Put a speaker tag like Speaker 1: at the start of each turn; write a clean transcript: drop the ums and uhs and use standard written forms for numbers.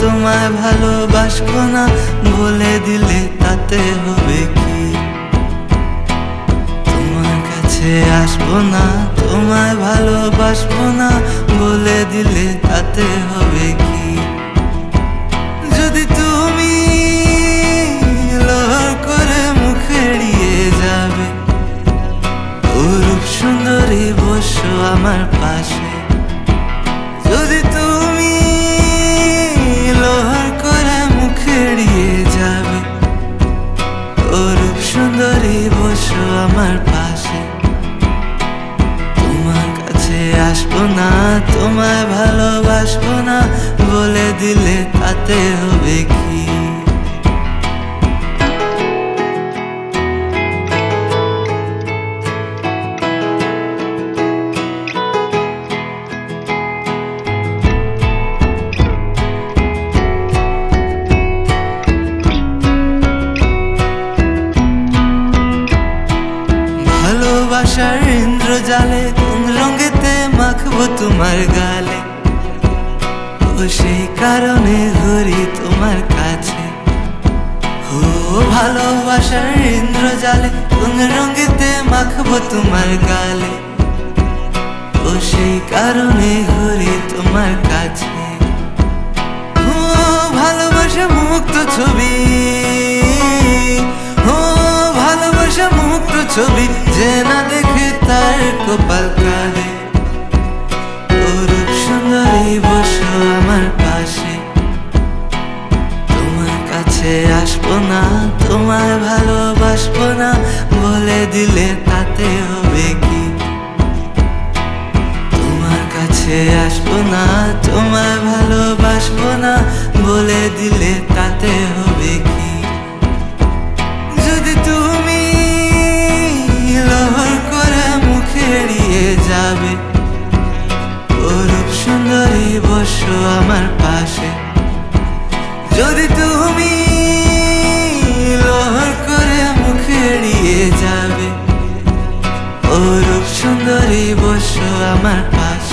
Speaker 1: তোমায় ভালোবাসবো না বলে দিলে তাতে হবে কি? তোমার কাছে আসবো না, তোমায় ভালোবাসবো না বলে দিলে তাতে হবে কি? যদি তুমি লোহর করে মুখে এড়িয়ে যাবে, ও রূপ সুন্দরী বসো আমার পাশে। যদি তুমি লোহর করে মুখে এড়িয়ে যাবে, ও রূপ সুন্দরী বসো আমার পাশে। তোমার কাছে আসবো না, তোমায় ভালোবাসবো না বলে দিলে তাতে হবে কি? ভালোবাসার ইন্দ্রজালে কোন রঙেতে মাখবো তোমার গালে, ও সেই কারণে ঘুরি তোমার কাছে। ও ভালোবাসার ইন্দ্রজালে কোন রঙেতে মাখবো তোমার গালে, ও সেই কারণে ঘুরি তোমার কাছে। ও ভালোবাসা মুক্ত ছবি, ও ভালোবাসা মুক্ত ছবি, যে না দেখে তার কপাল কাঁদে। ও রূপ সুন্দরী বসো আমার পাশে। তোমার কাছে আসবো না, তোমায় ভালোবাসবো না বলে দিলে তাতে হবে কি? তোমার কাছে আসবো না, তোমায় ভালোবাসবো না বলে দিলে তাতে হবে কি? যদি তুমি লোহর করে মুখে এড়িয়ে যাবে, ও রূপ সুন্দরী বসো আমার পাশে। যদি তুমি লোহর করে মুখে এড়িয়ে যাবে, ও রূপ সুন্দরী বসো আমার পাশে।